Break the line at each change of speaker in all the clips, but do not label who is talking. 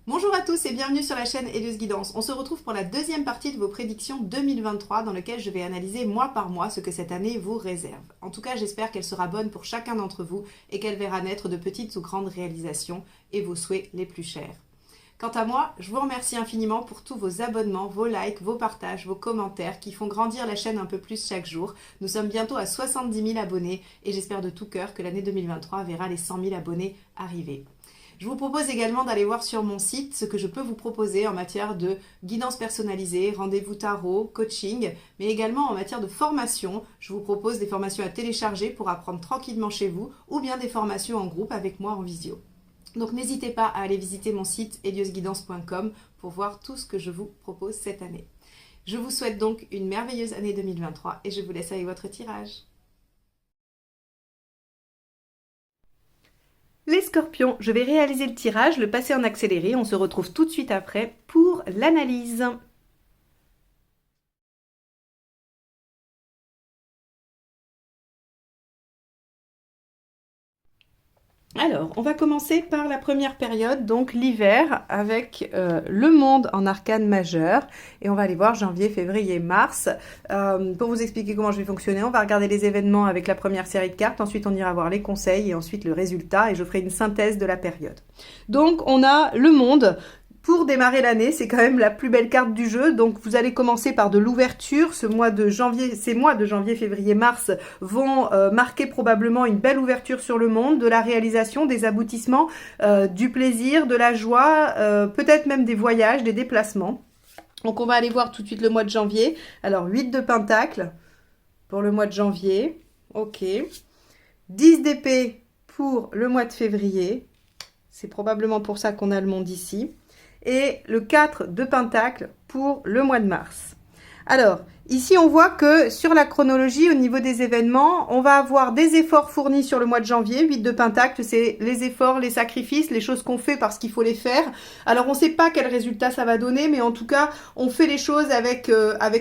Bonjour à tous et bienvenue sur la chaîne Helios Guidance. On se retrouve pour la deuxième partie de vos prédictions 2023 dans laquelle je vais analyser mois par mois ce que cette année vous réserve. En tout cas, j'espère qu'elle sera bonne pour chacun d'entre vous et qu'elle verra naître de petites ou grandes réalisations et vos souhaits les plus chers. Quant à moi, je vous remercie infiniment pour tous vos abonnements, vos likes, vos partages, vos commentaires qui font grandir la chaîne un peu plus chaque jour. Nous sommes bientôt à 70 000 abonnés et j'espère de tout cœur que l'année 2023 verra les 100 000 abonnés arriver. Je vous propose également d'aller voir sur mon site ce que je peux vous proposer en matière de guidance personnalisée, rendez-vous tarot, coaching, mais également en matière de formation. Je vous propose des formations à télécharger pour apprendre tranquillement chez vous ou bien des formations en groupe avec moi en visio. Donc n'hésitez pas à aller visiter mon site heliosguidance.com pour voir tout ce que je vous propose cette année. Je vous souhaite donc une merveilleuse année 2023 et je vous laisse avec votre tirage. Les scorpions, je vais réaliser le tirage, le passer en accéléré. On se retrouve tout de suite après pour l'analyse. Alors, on va commencer par la première période, donc l'hiver, avec le monde en arcane majeur. Et on va aller voir janvier, février, mars. Pour vous expliquer comment je vais fonctionner, on va regarder les événements avec la première série de cartes. Ensuite, on ira voir les conseils et ensuite le résultat. Et je ferai une synthèse de la période. Donc, on a le monde. Pour démarrer l'année, c'est quand même la plus belle carte du jeu. Donc, vous allez commencer par de l'ouverture. Ces mois de janvier, février, mars vont marquer probablement une belle ouverture sur le monde, de la réalisation, des aboutissements, du plaisir, de la joie, peut-être même des voyages, des déplacements. Donc, on va aller voir tout de suite le mois de janvier. Alors, 8 de Pentacle pour le mois de janvier. Ok. 10 d'épée pour le mois de février. C'est probablement pour ça qu'on a le monde ici. Et le 4 de Pentacle pour le mois de mars. Alors, ici, on voit que sur la chronologie, au niveau des événements, on va avoir des efforts fournis sur le mois de janvier. 8 de Pentacle, c'est les efforts, les sacrifices, les choses qu'on fait parce qu'il faut les faire. Alors, on ne sait pas quel résultat ça va donner, mais en tout cas, on fait les choses avec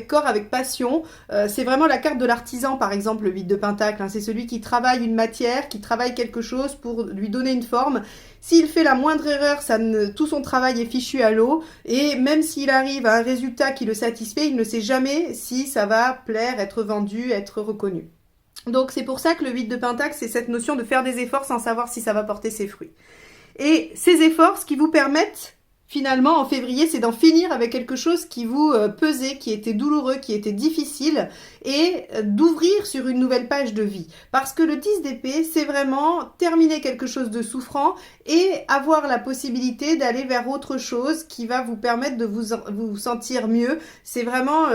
corps, avec passion. C'est vraiment la carte de l'artisan, par exemple, le 8 de Pentacle. Hein. C'est celui qui travaille une matière, qui travaille quelque chose pour lui donner une forme. S'il fait la moindre erreur, tout son travail est fichu à l'eau. Et même s'il arrive à un résultat qui le satisfait, il ne sait jamais si ça va plaire, être vendu, être reconnu. Donc c'est pour ça que le 8 de Pentacle, c'est cette notion de faire des efforts sans savoir si ça va porter ses fruits. Et ces efforts, ce qui vous permettent, finalement, en février, c'est d'en finir avec quelque chose qui vous pesait, qui était douloureux, qui était difficile, et d'ouvrir sur une nouvelle page de vie. Parce que le 10 d'épée, c'est vraiment terminer quelque chose de souffrant et avoir la possibilité d'aller vers autre chose qui va vous permettre de vous sentir mieux. C'est vraiment...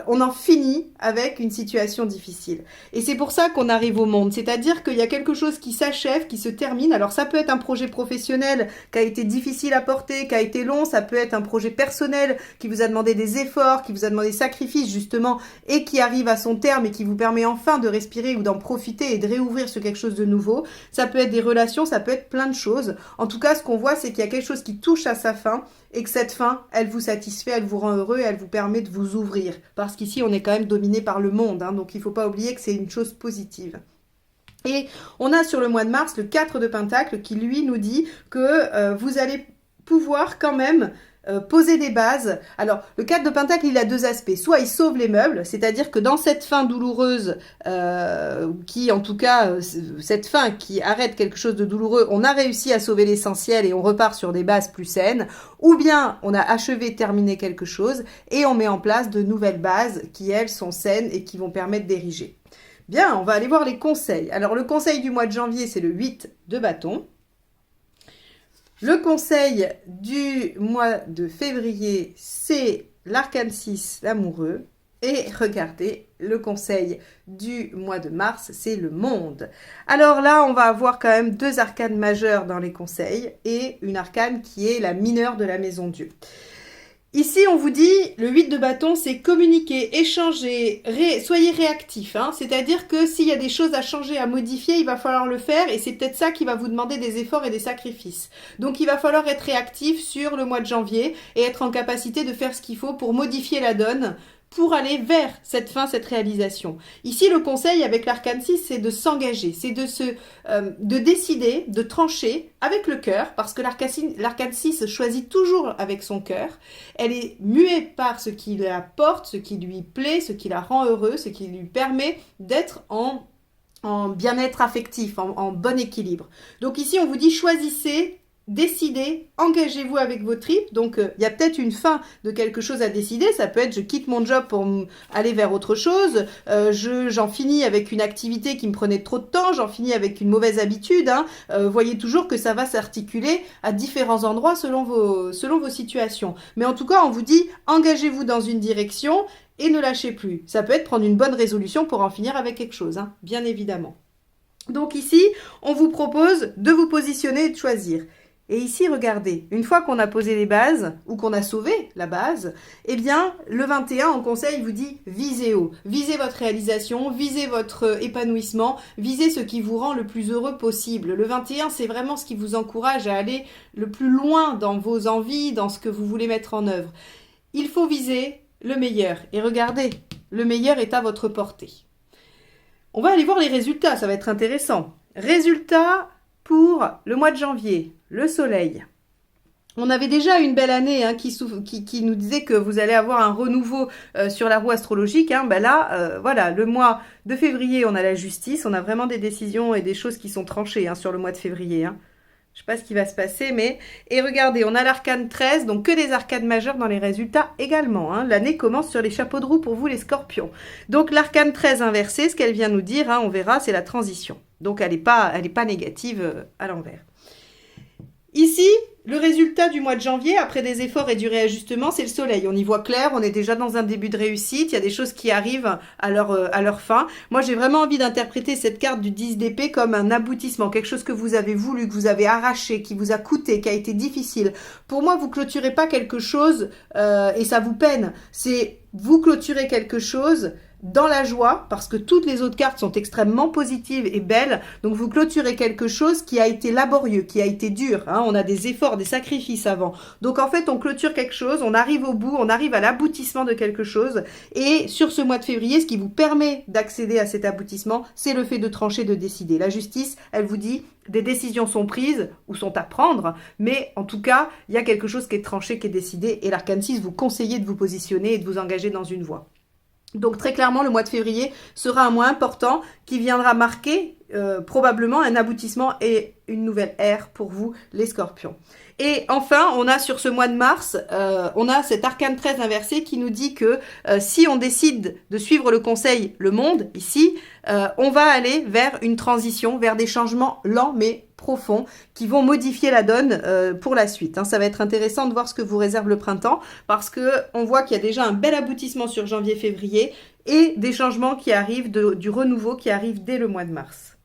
on en finit avec une situation difficile. Et c'est pour ça qu'on arrive au monde. C'est-à-dire qu'il y a quelque chose qui s'achève, qui se termine. Alors ça peut être un projet professionnel qui a été difficile à porter, qui a été long. Ça peut être un projet personnel qui vous a demandé des efforts, qui vous a demandé des sacrifices justement, et qui arrive à son terme et qui vous permet enfin de respirer ou d'en profiter et de réouvrir sur quelque chose de nouveau. Ça peut être des relations, ça peut être plein de choses. En tout cas, ce qu'on voit, c'est qu'il y a quelque chose qui touche à sa fin et que cette fin, elle vous satisfait, elle vous rend heureux et elle vous permet de vous ouvrir. Parce qu'ici, on est quand même dominé par le monde, hein, donc il ne faut pas oublier que c'est une chose positive. Et on a sur le mois de mars le 4 de Pentacle qui, lui, nous dit que vous allez pouvoir quand même poser des bases. Alors, le 4 de Pentacle, il a deux aspects. Soit il sauve les meubles, c'est-à-dire que dans cette fin douloureuse, qui en tout cas, cette fin qui arrête quelque chose de douloureux, on a réussi à sauver l'essentiel et on repart sur des bases plus saines. Ou bien, on a achevé, terminé quelque chose et on met en place de nouvelles bases qui, elles, sont saines et qui vont permettre d'ériger. Bien, on va aller voir les conseils. Alors, le conseil du mois de janvier, c'est le 8 de bâton. Le conseil du mois de février, c'est l'arcane 6, l'amoureux. Et regardez, le conseil du mois de mars, c'est le monde. Alors là, on va avoir quand même deux arcanes majeures dans les conseils et une arcane qui est la mineure de la maison Dieu. Ici, on vous dit, le 8 de bâton, c'est communiquer, échanger, soyez réactif. Hein. C'est-à-dire que s'il y a des choses à changer, à modifier, il va falloir le faire et c'est peut-être ça qui va vous demander des efforts et des sacrifices. Donc, il va falloir être réactif sur le mois de janvier et être en capacité de faire ce qu'il faut pour modifier la donne pour aller vers cette fin, cette réalisation. Ici, le conseil avec l'arcane 6, c'est de s'engager, c'est de décider, de trancher avec le cœur, parce que l'arcane 6 choisit toujours avec son cœur. Elle est muée par ce qui la porte, ce qui lui plaît, ce qui la rend heureux, ce qui lui permet d'être en bien-être affectif, en bon équilibre. Donc ici, on vous dit choisissez, décidez, engagez-vous avec vos tripes. Donc, il y a peut-être une fin de quelque chose à décider. Ça peut être, je quitte mon job pour aller vers autre chose. J'en finis avec une activité qui me prenait trop de temps. J'en finis avec une mauvaise habitude. Hein. Voyez toujours que ça va s'articuler à différents endroits selon vos situations. Mais en tout cas, on vous dit, engagez-vous dans une direction et ne lâchez plus. Ça peut être prendre une bonne résolution pour en finir avec quelque chose, hein, bien évidemment. Donc ici, on vous propose de vous positionner et de choisir. Et ici, regardez, une fois qu'on a posé les bases, ou qu'on a sauvé la base, eh bien, le 21, en conseil, vous dit visez haut. Visez votre réalisation, visez votre épanouissement, visez ce qui vous rend le plus heureux possible. Le 21, c'est vraiment ce qui vous encourage à aller le plus loin dans vos envies, dans ce que vous voulez mettre en œuvre. Il faut viser le meilleur. Et regardez, le meilleur est à votre portée. On va aller voir les résultats, ça va être intéressant. Résultats pour le mois de janvier, le soleil. On avait déjà une belle année hein, qui nous disait que vous allez avoir un renouveau sur la roue astrologique. Hein. Ben là, voilà, le mois de février, on a la justice. On a vraiment des décisions et des choses qui sont tranchées hein, sur le mois de février. Hein. Je ne sais pas ce qui va se passer, mais... Et regardez, on a l'arcane 13, donc que des arcanes majeures dans les résultats également. Hein. L'année commence sur les chapeaux de roue pour vous, les scorpions. Donc l'arcane 13 inversée, ce qu'elle vient nous dire, hein, on verra, c'est la transition. Donc elle n'est pas négative à l'envers. Ici, le résultat du mois de janvier, après des efforts et du réajustement, c'est le soleil. On y voit clair, on est déjà dans un début de réussite, il y a des choses qui arrivent à leur fin. Moi, j'ai vraiment envie d'interpréter cette carte du 10 d'épée comme un aboutissement, quelque chose que vous avez voulu, que vous avez arraché, qui vous a coûté, qui a été difficile. Pour moi, vous clôturez pas quelque chose et ça vous peine. C'est vous clôturez quelque chose dans la joie, parce que toutes les autres cartes sont extrêmement positives et belles, donc vous clôturez quelque chose qui a été laborieux, qui a été dur, hein. On a des efforts, des sacrifices avant, donc en fait on clôture quelque chose, on arrive au bout, on arrive à l'aboutissement de quelque chose, et sur ce mois de février, ce qui vous permet d'accéder à cet aboutissement, c'est le fait de trancher, de décider. La justice, elle vous dit, des décisions sont prises ou sont à prendre, mais en tout cas, il y a quelque chose qui est tranché, qui est décidé, et l'arcane 6 vous conseille de vous positionner et de vous engager dans une voie. Donc très clairement, le mois de février sera un mois important qui viendra marquer probablement un aboutissement et une nouvelle ère pour vous, les scorpions. Et enfin, on a sur ce mois de mars, on a cet arcane 13 inversé qui nous dit que si on décide de suivre le conseil Le Monde, ici, on va aller vers une transition, vers des changements lents mais profonds qui vont modifier la donne pour la suite. Hein. Ça va être intéressant de voir ce que vous réserve le printemps parce que on voit qu'il y a déjà un bel aboutissement sur janvier-février et des changements qui arrivent, du renouveau qui arrive dès le mois de mars.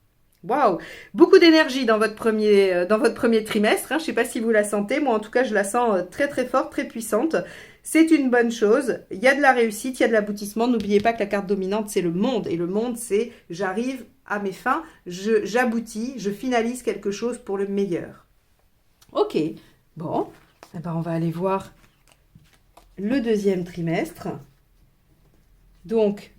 Waouh, beaucoup d'énergie dans votre premier trimestre. Hein. Je ne sais pas si vous la sentez. Moi, en tout cas, je la sens très, très forte, très puissante. C'est une bonne chose. Il y a de la réussite, il y a de l'aboutissement. N'oubliez pas que la carte dominante, c'est le monde. Et le monde, c'est j'arrive à mes fins, j'aboutis, je finalise quelque chose pour le meilleur. Ok, bon. Eh ben, on va aller voir le deuxième trimestre. Donc,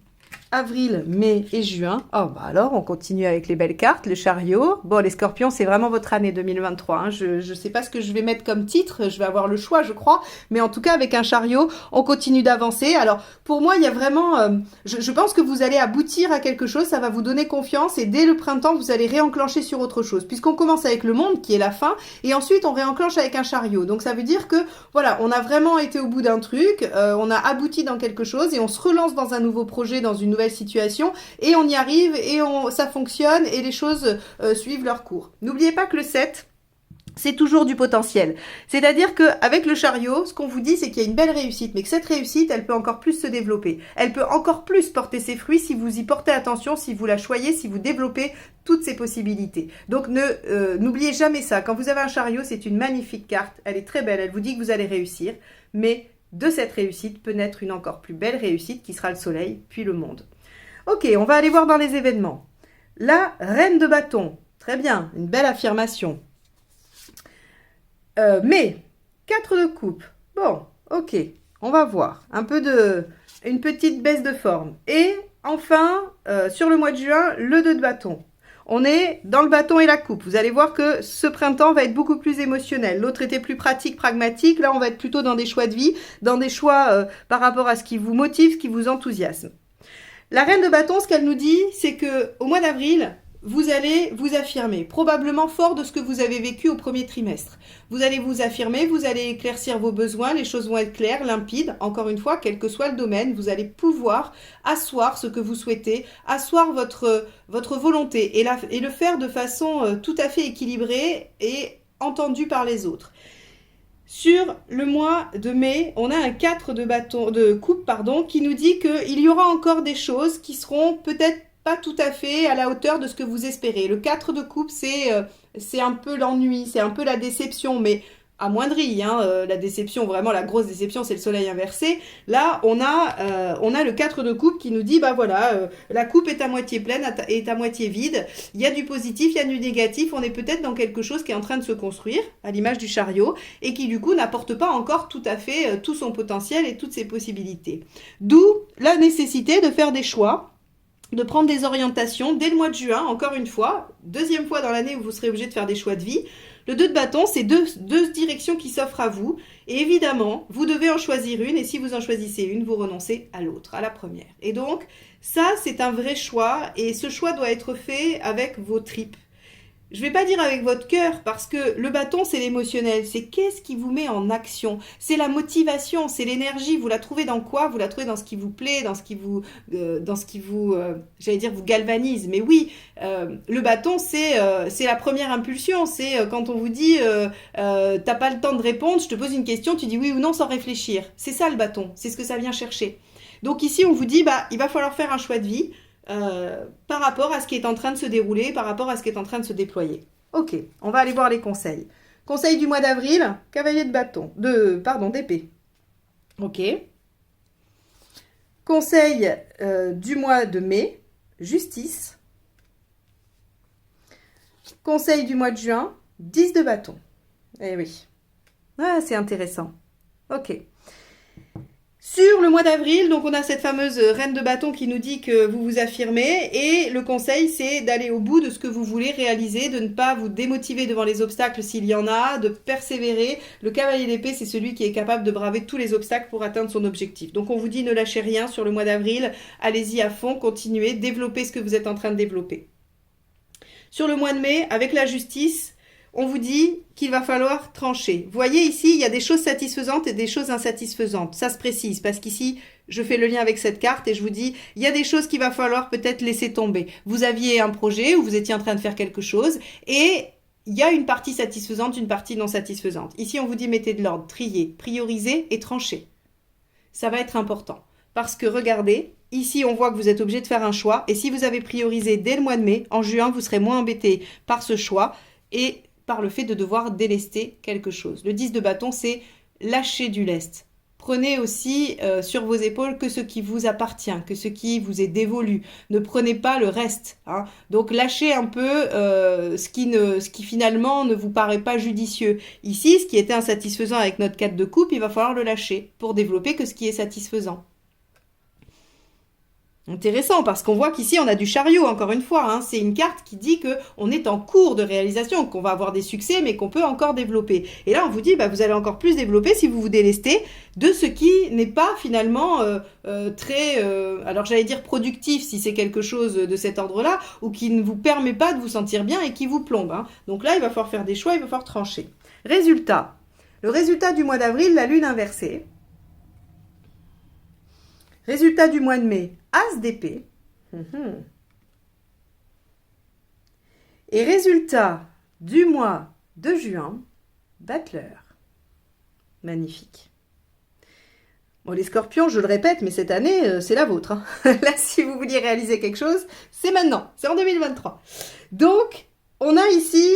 avril, mai et juin. Oh, bah alors, on continue avec les belles cartes. Le chariot. Bon, les scorpions, c'est vraiment votre année 2023. Hein. Je ne sais pas ce que je vais mettre comme titre. Je vais avoir le choix, je crois. Mais en tout cas, avec un chariot, on continue d'avancer. Alors, pour moi, il y a vraiment... je pense que vous allez aboutir à quelque chose. Ça va vous donner confiance. Et dès le printemps, vous allez réenclencher sur autre chose. Puisqu'on commence avec le monde, qui est la fin. Et ensuite, on réenclenche avec un chariot. Donc, ça veut dire que, voilà, on a vraiment été au bout d'un truc. On a abouti dans quelque chose. Et on se relance dans un nouveau projet, dans une nouvelle situation et on y arrive et ça fonctionne et les choses suivent leur cours. N'oubliez pas que le 7, c'est toujours du potentiel. C'est-à-dire qu'avec le chariot, ce qu'on vous dit, c'est qu'il y a une belle réussite, mais que cette réussite, elle peut encore plus se développer. Elle peut encore plus porter ses fruits si vous y portez attention, si vous la choyez, si vous développez toutes ces possibilités. Donc, n'oubliez jamais ça. Quand vous avez un chariot, c'est une magnifique carte. Elle est très belle. Elle vous dit que vous allez réussir, mais de cette réussite peut naître une encore plus belle réussite qui sera le soleil, puis le monde. Ok, on va aller voir dans les événements. La reine de bâton. Très bien, une belle affirmation. Mais, 4 de coupe. Bon, ok. on va voir une petite baisse de forme. Et enfin, sur le mois de juin, le 2 de bâton. On est dans le bâton et la coupe. Vous allez voir que ce printemps va être beaucoup plus émotionnel. L'autre était plus pratique, pragmatique. Là, on va être plutôt dans des choix de vie, dans des choix par rapport à ce qui vous motive, ce qui vous enthousiasme. La reine de bâton, ce qu'elle nous dit, c'est que au mois d'avril, vous allez vous affirmer, probablement fort de ce que vous avez vécu au premier trimestre. Vous allez vous affirmer, vous allez éclaircir vos besoins, les choses vont être claires, limpides. Encore une fois, quel que soit le domaine, vous allez pouvoir asseoir ce que vous souhaitez, asseoir votre volonté et le faire de façon tout à fait équilibrée et entendue par les autres. Sur le mois de mai, on a un 4 de coupe qui nous dit qu'il y aura encore des choses qui seront peut-être pas tout à fait à la hauteur de ce que vous espérez. Le 4 de coupe, c'est un peu l'ennui, c'est un peu la déception, mais amoindrie. La déception, vraiment la grosse déception, c'est le soleil inversé. Là, on a le 4 de coupe qui nous dit, bah voilà, la coupe est à moitié pleine, est à moitié vide. Il y a du positif, il y a du négatif. On est peut-être dans quelque chose qui est en train de se construire, à l'image du chariot, et qui du coup n'apporte pas encore tout à fait tout son potentiel et toutes ses possibilités. D'où la nécessité de faire des choix, de prendre des orientations dès le mois de juin, encore une fois, deuxième fois dans l'année où vous serez obligé de faire des choix de vie. Le 2 de bâton, c'est deux directions qui s'offrent à vous. Et évidemment, vous devez en choisir une. Et si vous en choisissez une, vous renoncez à l'autre, à la première. Et donc, ça, c'est un vrai choix. Et ce choix doit être fait avec vos tripes. Je ne vais pas dire avec votre cœur, parce que le bâton, c'est l'émotionnel. C'est qu'est-ce qui vous met en action. C'est la motivation, c'est l'énergie. Vous la trouvez dans quoi? Vous la trouvez dans ce qui vous plaît, dans ce qui vous j'allais dire, vous galvanise. Mais oui, le bâton, c'est la première impulsion. C'est quand on vous dit, t'as pas le temps de répondre, je te pose une question, tu dis oui ou non sans réfléchir. C'est ça le bâton, c'est ce que ça vient chercher. Donc ici, on vous dit, bah, il va falloir faire un choix de vie. Par rapport à ce qui est en train de se dérouler, par rapport à ce qui est en train de se déployer. Ok, on va aller voir les conseils. Conseil du mois d'avril, cavalier de bâton, d'épée. Ok. Conseil du mois de mai, justice. Conseil du mois de juin, 10 de bâton. Eh oui. Ah, c'est intéressant. Ok. Sur le mois d'avril, donc on a cette fameuse reine de bâton qui nous dit que vous vous affirmez et le conseil c'est d'aller au bout de ce que vous voulez réaliser, de ne pas vous démotiver devant les obstacles s'il y en a, de persévérer. Le cavalier d'épée c'est celui qui est capable de braver tous les obstacles pour atteindre son objectif. Donc on vous dit ne lâchez rien sur le mois d'avril, allez-y à fond, continuez, développez ce que vous êtes en train de développer. Sur le mois de mai, avec la justice, on vous dit qu'il va falloir trancher. Vous voyez ici, il y a des choses satisfaisantes et des choses insatisfaisantes. Ça se précise parce qu'ici, je fais le lien avec cette carte et je vous dis, il y a des choses qu'il va falloir peut-être laisser tomber. Vous aviez un projet où vous étiez en train de faire quelque chose et il y a une partie satisfaisante, une partie non satisfaisante. Ici, on vous dit mettez de l'ordre, triez, priorisez et tranchez. Ça va être important. Parce que regardez, ici on voit que vous êtes obligé de faire un choix et si vous avez priorisé dès le mois de mai, en juin, vous serez moins embêté par ce choix et par le fait de devoir délester quelque chose. Le 10 de bâton, c'est lâcher du lest. Prenez aussi sur vos épaules que ce qui vous appartient, que ce qui vous est dévolu. Ne prenez pas le reste. Donc lâchez un peu ce qui finalement ne vous paraît pas judicieux. Ici, ce qui était insatisfaisant avec notre 4 de coupe, il va falloir le lâcher pour développer que ce qui est satisfaisant. Intéressant parce qu'on voit qu'ici on a du chariot encore une fois, c'est une carte qui dit que on est en cours de réalisation, qu'on va avoir des succès mais qu'on peut encore développer. Et là on vous dit vous allez encore plus développer si vous vous délestez de ce qui n'est pas finalement très, alors j'allais dire productif si c'est quelque chose de cet ordre-là ou qui ne vous permet pas de vous sentir bien et qui vous plombe. Donc là il va falloir faire des choix, il va falloir trancher. Résultat, le résultat du mois d'avril, la lune inversée. Résultat du mois de mai, As d'épée. Et résultat du mois de juin, Battleur. Magnifique. Bon, les scorpions, je le répète, mais cette année, c'est la vôtre. Là, si vous vouliez réaliser quelque chose, c'est maintenant. C'est en 2023. Donc, on a ici...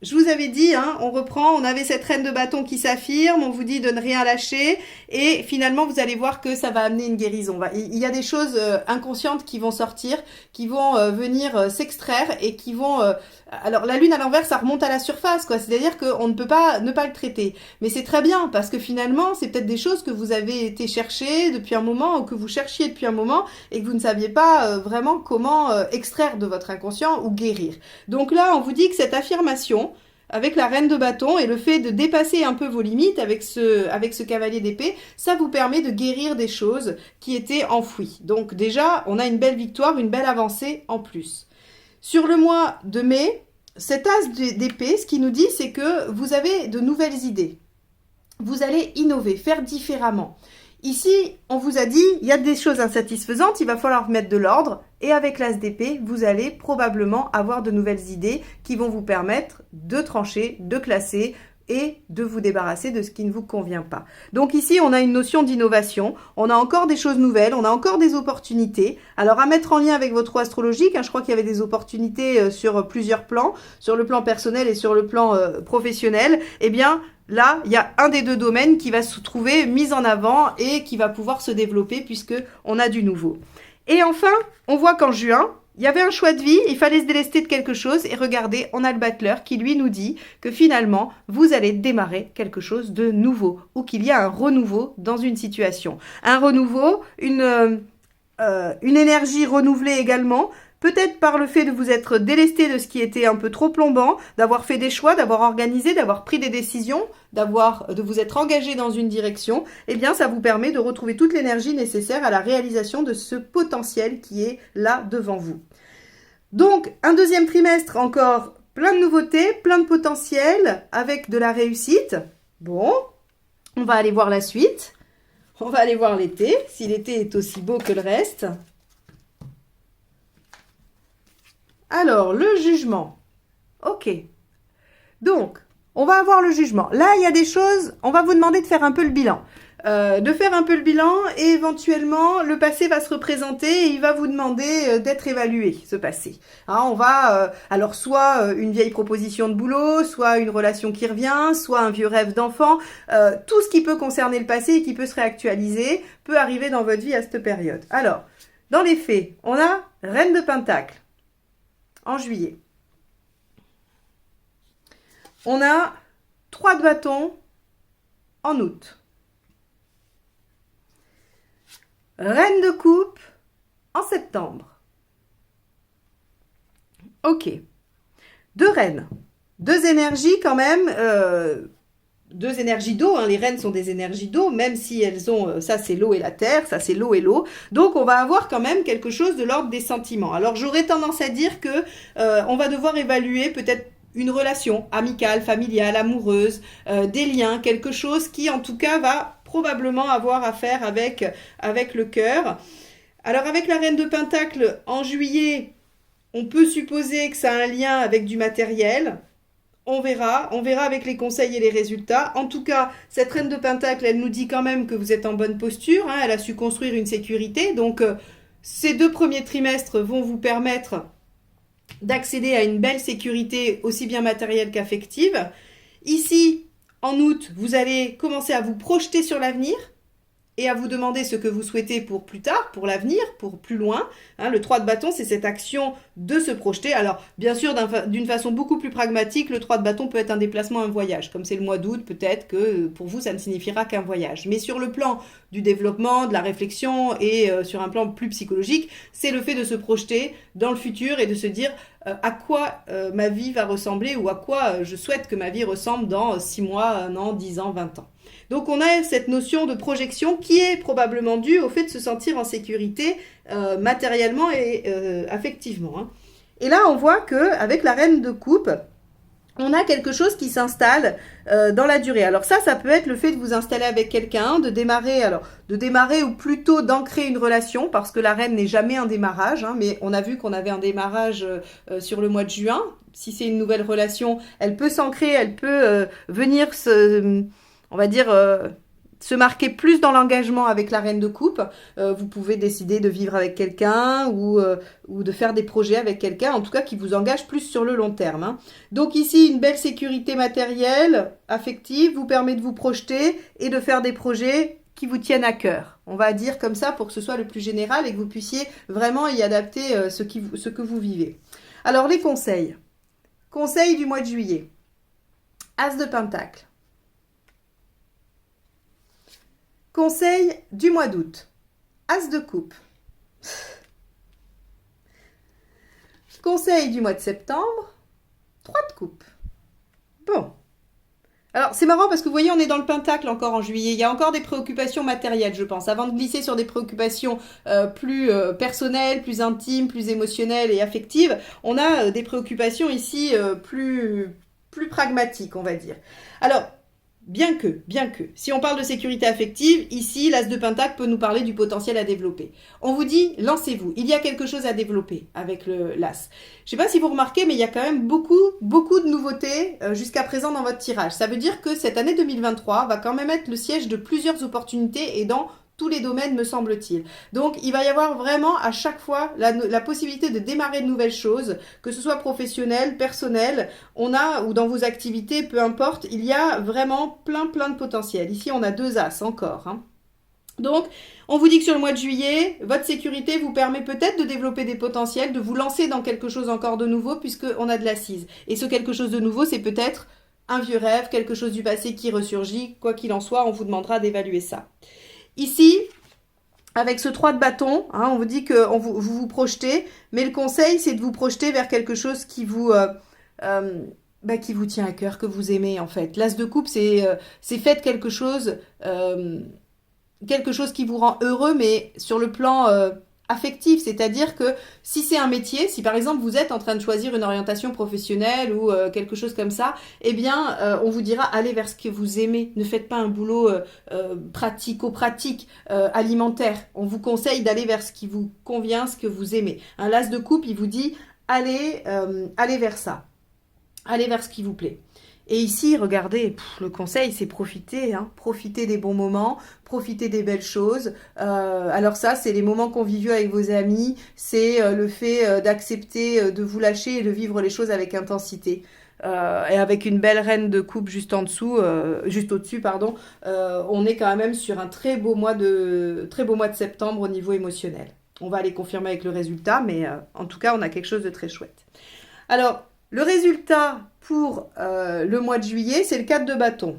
Je vous avais dit, on reprend, on avait cette reine de bâton qui s'affirme, on vous dit de ne rien lâcher et finalement vous allez voir que ça va amener une guérison. Il y a des choses inconscientes qui vont sortir, qui vont venir s'extraire et qui vont Alors la lune à l'envers, ça remonte à la surface, quoi. C'est-à-dire qu'on ne peut pas ne pas le traiter. Mais c'est très bien parce que finalement, c'est peut-être des choses que vous avez été chercher depuis un moment ou que vous cherchiez depuis un moment et que vous ne saviez pas vraiment comment extraire de votre inconscient ou guérir. Donc là, on vous dit que cette affirmation, avec la reine de bâton et le fait de dépasser un peu vos limites avec ce cavalier d'épée, ça vous permet de guérir des choses qui étaient enfouies. Donc déjà, on a une belle victoire, une belle avancée en plus. Sur le mois de mai, cet as d'épée, ce qu'il nous dit, c'est que vous avez de nouvelles idées. Vous allez innover, faire différemment. Ici, on vous a dit, il y a des choses insatisfaisantes, il va falloir mettre de l'ordre. Et avec l'as d'épée, vous allez probablement avoir de nouvelles idées qui vont vous permettre de trancher, de classer et de vous débarrasser de ce qui ne vous convient pas. Donc ici, on a une notion d'innovation, on a encore des choses nouvelles, on a encore des opportunités. Alors à mettre en lien avec votre trou astrologique, je crois qu'il y avait des opportunités sur plusieurs plans, sur le plan personnel et sur le plan professionnel. Eh bien, là, il y a un des deux domaines qui va se trouver mis en avant et qui va pouvoir se développer puisque on a du nouveau. Et enfin, on voit qu'en juin, il y avait un choix de vie, il fallait se délester de quelque chose et regardez, on a le battleur qui lui nous dit que finalement, vous allez démarrer quelque chose de nouveau ou qu'il y a un renouveau dans une situation. Un renouveau, une énergie renouvelée également, peut-être par le fait de vous être délesté de ce qui était un peu trop plombant, d'avoir fait des choix, d'avoir organisé, d'avoir pris des décisions, de vous être engagé dans une direction, eh bien ça vous permet de retrouver toute l'énergie nécessaire à la réalisation de ce potentiel qui est là devant vous. Donc, un deuxième trimestre encore, plein de nouveautés, plein de potentiel, avec de la réussite. Bon, on va aller voir la suite. On va aller voir l'été, si l'été est aussi beau que le reste. Alors, le jugement. Ok. Donc, on va avoir le jugement. Là, il y a des choses, on va vous demander de faire un peu le bilan. Et éventuellement, le passé va se représenter et il va vous demander d'être évalué, ce passé. Hein, alors soit une vieille proposition de boulot, soit une relation qui revient, soit un vieux rêve d'enfant. Tout ce qui peut concerner le passé et qui peut se réactualiser peut arriver dans votre vie à cette période. Alors, dans les faits, on a Reine de Pentacle. En juillet. On a 3 de bâton en août. Reine de coupe en septembre. Ok. 2 reines. 2 énergies quand même. 2 énergies d'eau, les reines sont des énergies d'eau, même si elles ont, ça c'est l'eau et la terre, ça c'est l'eau et l'eau. Donc on va avoir quand même quelque chose de l'ordre des sentiments. Alors j'aurais tendance à dire que on va devoir évaluer peut-être une relation amicale, familiale, amoureuse, des liens, quelque chose qui en tout cas va probablement avoir à faire avec le cœur. Alors avec la Reine de Pentacle en juillet, on peut supposer que ça a un lien avec du matériel. On verra avec les conseils et les résultats. En tout cas, cette Reine de Pentacle, elle nous dit quand même que vous êtes en bonne posture. Elle a su construire une sécurité. Donc, ces 2 premiers trimestres vont vous permettre d'accéder à une belle sécurité, aussi bien matérielle qu'affective. Ici, en août, vous allez commencer à vous projeter sur l'avenir et à vous demander ce que vous souhaitez pour plus tard, pour l'avenir, pour plus loin. Le 3 de bâton, c'est cette action de se projeter. Alors, bien sûr, d'une façon beaucoup plus pragmatique, le 3 de bâton peut être un déplacement, un voyage. Comme c'est le mois d'août, peut-être que pour vous, ça ne signifiera qu'un voyage. Mais sur le plan du développement, de la réflexion et sur un plan plus psychologique, c'est le fait de se projeter dans le futur et de se dire à quoi ma vie va ressembler ou à quoi je souhaite que ma vie ressemble dans 6 mois, 1 an, 10 ans, 20 ans. Donc on a cette notion de projection qui est probablement due au fait de se sentir en sécurité matériellement et affectivement. Et là on voit qu'avec la Reine de coupe, on a quelque chose qui s'installe dans la durée. Alors ça peut être le fait de vous installer avec quelqu'un, de démarrer ou plutôt d'ancrer une relation, parce que la reine n'est jamais un démarrage, mais on a vu qu'on avait un démarrage sur le mois de juin. Si c'est une nouvelle relation, elle peut s'ancrer, elle peut venir se marquer plus dans l'engagement avec la Reine de coupe. Vous pouvez décider de vivre avec quelqu'un ou de faire des projets avec quelqu'un, en tout cas qui vous engage plus sur le long terme. Donc ici, une belle sécurité matérielle, affective, vous permet de vous projeter et de faire des projets qui vous tiennent à cœur. On va dire comme ça pour que ce soit le plus général et que vous puissiez vraiment y adapter ce que vous vivez. Alors les conseils. Conseil du mois de juillet. As de Pentacle. Conseil du mois d'août. As de coupe. Conseil du mois de septembre. 3 de coupe. Bon. Alors, c'est marrant parce que vous voyez, on est dans le pentacle encore en juillet. Il y a encore des préoccupations matérielles, je pense. Avant de glisser sur des préoccupations plus personnelles, plus intimes, plus émotionnelles et affectives, on a des préoccupations ici plus pragmatiques, on va dire. Alors, bien que, si on parle de sécurité affective, ici, l'as de pentacle peut nous parler du potentiel à développer. On vous dit, lancez-vous. Il y a quelque chose à développer avec l'as. Je ne sais pas si vous remarquez, mais il y a quand même beaucoup de nouveautés jusqu'à présent dans votre tirage. Ça veut dire que cette année 2023 va quand même être le siège de plusieurs opportunités et dans tous les domaines, me semble-t-il. Donc, il va y avoir vraiment à chaque fois la possibilité de démarrer de nouvelles choses, que ce soit professionnel, personnel, ou dans vos activités, peu importe, il y a vraiment plein de potentiel. Ici, on a 2 as encore. Hein. Donc, on vous dit que sur le mois de juillet, votre sécurité vous permet peut-être de développer des potentiels, de vous lancer dans quelque chose encore de nouveau, puisqu'on a de l'assise. Et ce quelque chose de nouveau, c'est peut-être un vieux rêve, quelque chose du passé qui ressurgit. Quoi qu'il en soit, on vous demandera d'évaluer ça. Ici, avec ce 3 de bâton, hein, on vous dit que vous vous projetez, mais le conseil, c'est de vous projeter vers quelque chose qui vous tient à cœur, que vous aimez en fait. L'as de coupe, c'est faites quelque chose qui vous rend heureux, mais sur le plan affectif, c'est-à-dire que si c'est un métier, si par exemple vous êtes en train de choisir une orientation professionnelle ou quelque chose comme ça, eh bien on vous dira allez vers ce que vous aimez, ne faites pas un boulot pratico-pratique, alimentaire. On vous conseille d'aller vers ce qui vous convient, ce que vous aimez. Un l'as de coupe, il vous dit allez vers ça, allez vers ce qui vous plaît. Et ici, regardez, le conseil, c'est profiter, hein, profiter des bons moments, profiter des belles choses. Alors ça, c'est les moments conviviaux avec vos amis, c'est le fait d'accepter de vous lâcher et de vivre les choses avec intensité. Et avec une belle reine de coupe juste en dessous, juste au-dessus, pardon, on est quand même sur un très beau mois de septembre au niveau émotionnel. On va aller confirmer avec le résultat, mais en tout cas, on a quelque chose de très chouette. Alors, le résultat pour le mois de juillet, c'est le 4 de bâton.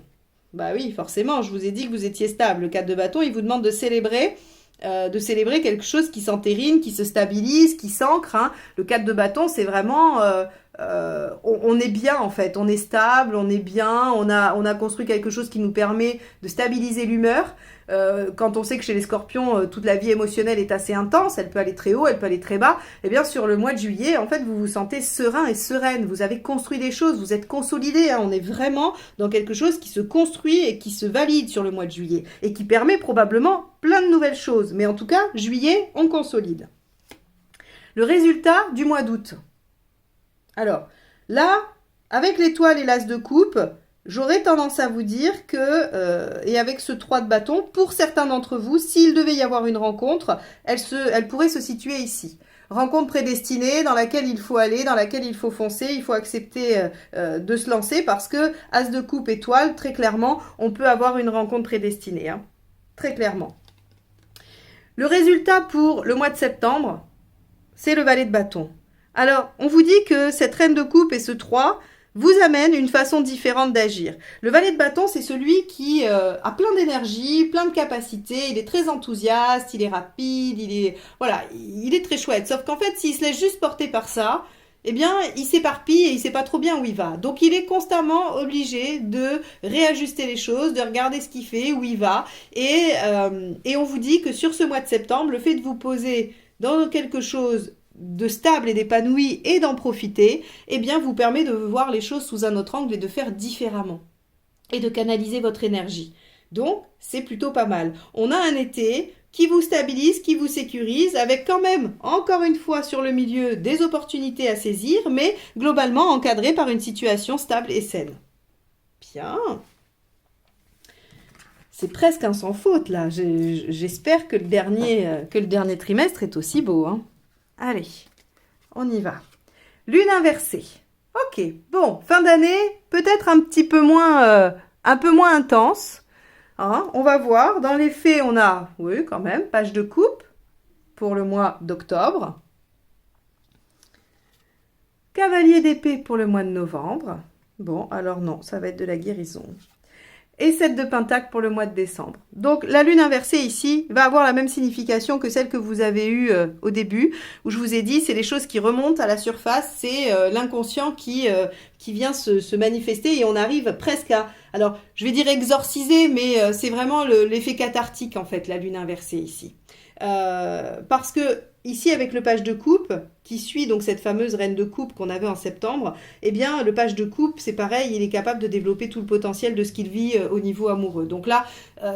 Bah oui, forcément, je vous ai dit que vous étiez stable. Le 4 de bâton, il vous demande de célébrer quelque chose qui s'entérine, qui se stabilise, qui s'ancre. Hein. Le 4 de bâton, c'est vraiment... on est bien en fait, on est stable, on est bien, on a construit quelque chose qui nous permet de stabiliser l'humeur. Quand on sait que chez les scorpions, toute la vie émotionnelle est assez intense, elle peut aller très haut, elle peut aller très bas, et bien sur le mois de juillet, en fait, vous vous sentez serein et sereine, vous avez construit des choses, vous êtes consolidé, hein, on est vraiment dans quelque chose qui se construit et qui se valide sur le mois de juillet, et qui permet probablement plein de nouvelles choses, mais en tout cas, juillet, on consolide. Le résultat du mois d'août. Alors, là, avec l'étoile et l'as de coupe, j'aurais tendance à vous dire que, et avec ce 3 de bâton, pour certains d'entre vous, s'il devait y avoir une rencontre, elle pourrait se situer ici. Rencontre prédestinée dans laquelle il faut aller, dans laquelle il faut foncer, il faut accepter de se lancer parce que as de coupe, étoile, très clairement, on peut avoir une rencontre prédestinée. Hein, très clairement. Le résultat pour le mois de septembre, c'est le valet de bâton. Alors, on vous dit que cette reine de coupe et ce 3 vous amènent une façon différente d'agir. Le valet de bâton, c'est celui qui a plein d'énergie, plein de capacités, il est très enthousiaste, il est rapide, il est très chouette. Sauf qu'en fait, s'il se laisse juste porter par ça, eh bien, il s'éparpille et il ne sait pas trop bien où il va. Donc, il est constamment obligé de réajuster les choses, de regarder ce qu'il fait, où il va. Et on vous dit que sur ce mois de septembre, le fait de vous poser dans quelque chose de stable et d'épanoui et d'en profiter, eh bien, vous permet de voir les choses sous un autre angle et de faire différemment et de canaliser votre énergie. Donc, c'est plutôt pas mal. On a un été qui vous stabilise, qui vous sécurise, avec quand même, encore une fois, sur le milieu, des opportunités à saisir, mais globalement encadré par une situation stable et saine. Bien. C'est presque un sans faute, là. J'espère que le dernier trimestre est aussi beau, hein. Allez, on y va. Lune inversée. Ok, bon, fin d'année, peut-être un peu moins intense. Hein, on va voir. Dans les faits, on a, oui, quand même, page de coupe pour le mois d'octobre. Cavalier d'épée pour le mois de novembre. Bon, alors non, ça va être de la guérison. Et 7 de pentacle pour le mois de décembre. Donc la lune inversée ici va avoir la même signification que celle que vous avez eue au début, où je vous ai dit, c'est les choses qui remontent à la surface, c'est l'inconscient qui vient se manifester et on arrive presque à, alors je vais dire exorciser, mais c'est vraiment l'effet cathartique en fait, la lune inversée ici. Parce que ici avec le page de coupe qui suit donc cette fameuse reine de coupe qu'on avait en septembre, eh bien le page de coupe c'est pareil, il est capable de développer tout le potentiel de ce qu'il vit au niveau amoureux. Donc là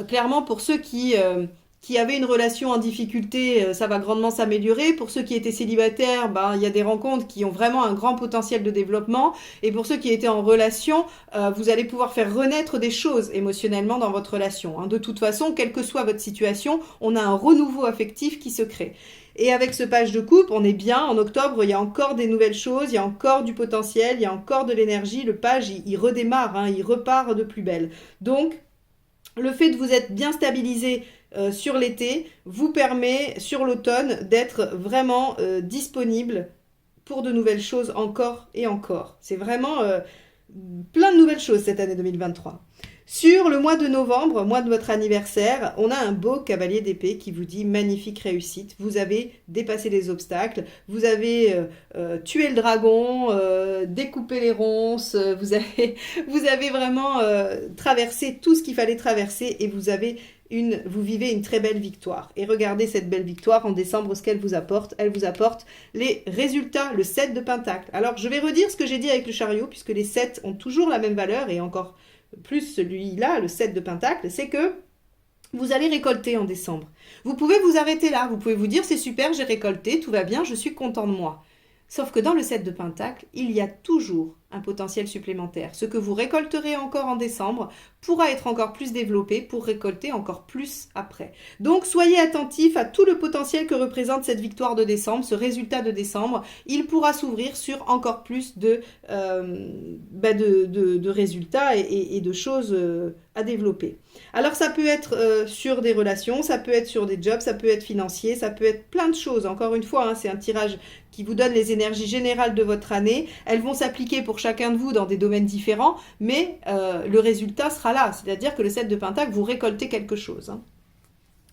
clairement pour ceux qui avaient une relation en difficulté, ça va grandement s'améliorer. Pour ceux qui étaient célibataires, ben, il y a des rencontres qui ont vraiment un grand potentiel de développement. Et pour ceux qui étaient en relation, vous allez pouvoir faire renaître des choses émotionnellement dans votre relation. Hein. De toute façon, quelle que soit votre situation, on a un renouveau affectif qui se crée. Et avec ce page de coupe, on est bien. En octobre, il y a encore des nouvelles choses, il y a encore du potentiel, il y a encore de l'énergie. Le page, il redémarre, hein, il repart de plus belle. Donc, le fait de vous être bien stabilisé sur l'été vous permet sur l'automne d'être vraiment disponible pour de nouvelles choses encore et encore. C'est vraiment plein de nouvelles choses cette année 2023. Sur le mois de novembre, mois de votre anniversaire, on a un beau cavalier d'épée qui vous dit magnifique réussite. Vous avez dépassé les obstacles, vous avez tué le dragon, découpé les ronces, vous avez vraiment traversé tout ce qu'il fallait traverser et vous vivez une très belle victoire. Et regardez cette belle victoire en décembre, ce qu'elle vous apporte. Elle vous apporte les résultats, le 7 de pentacle. Alors, je vais redire ce que j'ai dit avec le chariot, puisque les 7 ont toujours la même valeur, et encore plus celui-là, le 7 de pentacle, c'est que vous allez récolter en décembre. Vous pouvez vous arrêter là, vous pouvez vous dire, c'est super, j'ai récolté, tout va bien, je suis content de moi. Sauf que dans le 7 de pentacle, il y a toujours un potentiel supplémentaire. Ce que vous récolterez encore en décembre pourra être encore plus développé pour récolter encore plus après. Donc soyez attentifs à tout le potentiel que représente cette victoire de décembre, ce résultat de décembre. Il pourra s'ouvrir sur encore plus de résultats et de choses à développer. Alors ça peut être sur des relations, ça peut être sur des jobs, ça peut être financier, ça peut être plein de choses. Encore une fois, hein, c'est un tirage qui vous donne les énergies générales de votre année. Elles vont s'appliquer pour chacun de vous dans des domaines différents, mais le résultat sera là. C'est-à-dire que le 7 de pentacle, vous récoltez quelque chose. Hein.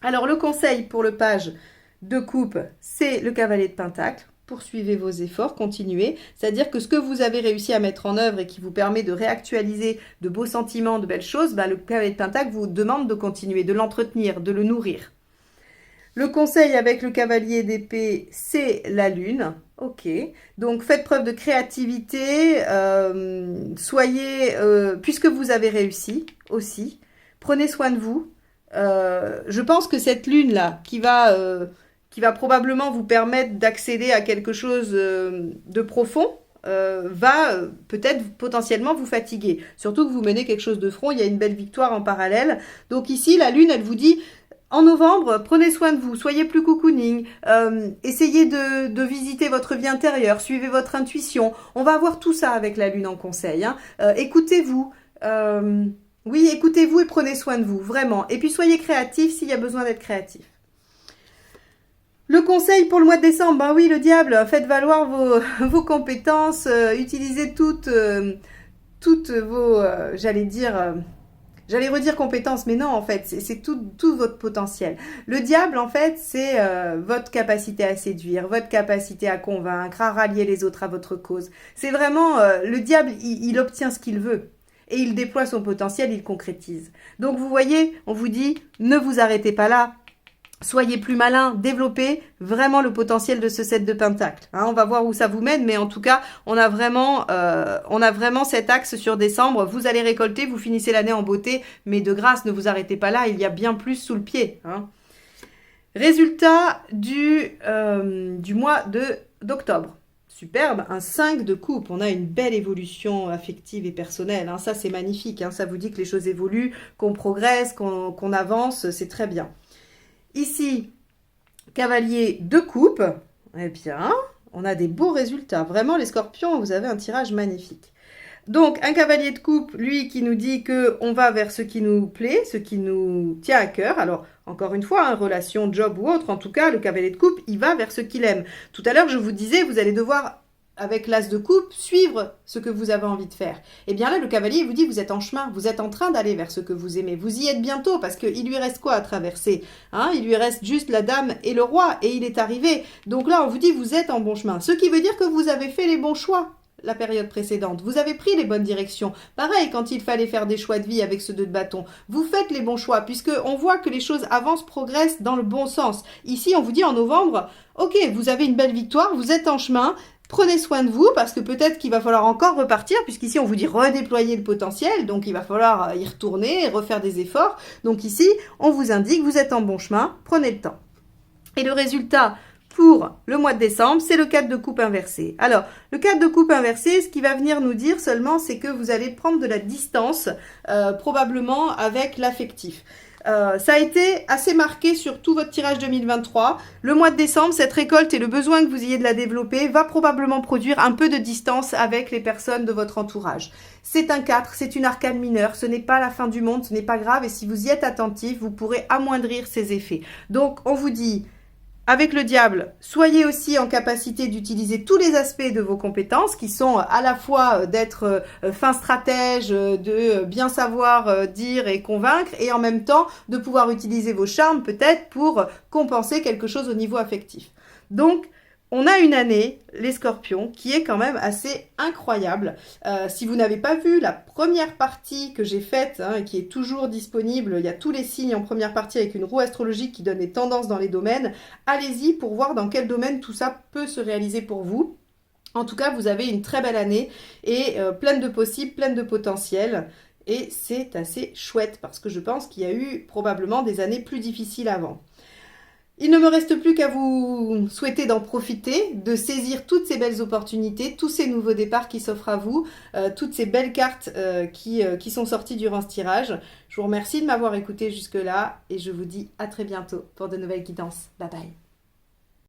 Alors le conseil pour le page de coupe, c'est le cavalier de pentacle. Poursuivez vos efforts, continuez. C'est-à-dire que ce que vous avez réussi à mettre en œuvre et qui vous permet de réactualiser de beaux sentiments, de belles choses, le cavalier de pentacle vous demande de continuer, de l'entretenir, de le nourrir. Le conseil avec le cavalier d'épée, c'est la lune. Ok, donc faites preuve de créativité, puisque vous avez réussi aussi, prenez soin de vous. Je pense que cette lune-là, qui va probablement vous permettre d'accéder à quelque chose de profond, va peut-être potentiellement vous fatiguer. Surtout que vous menez quelque chose de front, il y a une belle victoire en parallèle. Donc ici, la lune, elle vous dit... En novembre, prenez soin de vous, soyez plus cocooning, essayez de visiter votre vie intérieure, suivez votre intuition. On va avoir tout ça avec la lune en conseil. Hein. Écoutez-vous, oui, écoutez-vous et prenez soin de vous, vraiment. Et puis soyez créatifs s'il y a besoin d'être créatif. Le conseil pour le mois de décembre, ben oui, le diable, faites valoir vos compétences, utilisez toutes vos, j'allais redire compétences, mais non, en fait, c'est tout votre potentiel. Le diable, en fait, c'est votre capacité à séduire, votre capacité à convaincre, à rallier les autres à votre cause. C'est vraiment, le diable, il obtient ce qu'il veut. Et il déploie son potentiel, il concrétise. Donc, vous voyez, on vous dit, ne vous arrêtez pas là. Soyez plus malin, développez vraiment le potentiel de ce 7 de pentacle. Hein, on va voir où ça vous mène, mais en tout cas, on a vraiment cet axe sur décembre. Vous allez récolter, vous finissez l'année en beauté, mais de grâce, ne vous arrêtez pas là, il y a bien plus sous le pied. Hein. Résultat du mois d'octobre. Superbe, un 5 de coupe. On a une belle évolution affective et personnelle. Hein. Ça, c'est magnifique. Hein. Ça vous dit que les choses évoluent, qu'on progresse, qu'on avance. C'est très bien. Ici, cavalier de coupe, eh bien, on a des beaux résultats. Vraiment, les scorpions, vous avez un tirage magnifique. Donc, un cavalier de coupe, lui, qui nous dit qu'on va vers ce qui nous plaît, ce qui nous tient à cœur. Alors, encore une fois, hein, relation, job ou autre, en tout cas, le cavalier de coupe, il va vers ce qu'il aime. Tout à l'heure, je vous disais, vous allez devoir avec l'as de coupe, suivre ce que vous avez envie de faire. Et bien là, le cavalier vous dit, vous êtes en chemin, vous êtes en train d'aller vers ce que vous aimez. Vous y êtes bientôt, parce qu'il lui reste quoi à traverser, hein? Il lui reste juste la dame et le roi, et il est arrivé. Donc là, on vous dit, vous êtes en bon chemin. Ce qui veut dire que vous avez fait les bons choix la période précédente. Vous avez pris les bonnes directions. Pareil, quand il fallait faire des choix de vie avec ce 2 de bâton. Vous faites les bons choix, puisqu'on voit que les choses avancent, progressent dans le bon sens. Ici, on vous dit en novembre, ok, vous avez une belle victoire, vous êtes en chemin, prenez soin de vous, parce que peut-être qu'il va falloir encore repartir, puisqu'ici, on vous dit redéployer le potentiel, donc il va falloir y retourner, refaire des efforts. Donc ici, on vous indique, vous êtes en bon chemin, prenez le temps. Et le résultat pour le mois de décembre, c'est le 4 de coupe inversé. Alors, le 4 de coupe inversé, ce qui va venir nous dire seulement, c'est que vous allez prendre de la distance, probablement avec l'affectif. Ça a été assez marqué sur tout votre tirage 2023. Le mois de décembre, cette récolte et le besoin que vous ayez de la développer va probablement produire un peu de distance avec les personnes de votre entourage. C'est un 4, c'est une arcane mineure, ce n'est pas la fin du monde, ce n'est pas grave et si vous y êtes attentif, vous pourrez amoindrir ces effets. Donc, on vous dit... Avec le diable, soyez aussi en capacité d'utiliser tous les aspects de vos compétences qui sont à la fois d'être fin stratège, de bien savoir dire et convaincre et en même temps de pouvoir utiliser vos charmes peut-être pour compenser quelque chose au niveau affectif. Donc, on a une année, les scorpions, qui est quand même assez incroyable. Si vous n'avez pas vu la première partie que j'ai faite, hein, qui est toujours disponible, il y a tous les signes en première partie avec une roue astrologique qui donne les tendances dans les domaines, allez-y pour voir dans quel domaine tout ça peut se réaliser pour vous. En tout cas, vous avez une très belle année et pleine de possibles, pleine de potentiel. Et c'est assez chouette parce que je pense qu'il y a eu probablement des années plus difficiles avant. Il ne me reste plus qu'à vous souhaiter d'en profiter, de saisir toutes ces belles opportunités, tous ces nouveaux départs qui s'offrent à vous, toutes ces belles cartes qui sont sorties durant ce tirage. Je vous remercie de m'avoir écouté jusque-là et je vous dis à très bientôt pour de nouvelles guidances. Bye bye.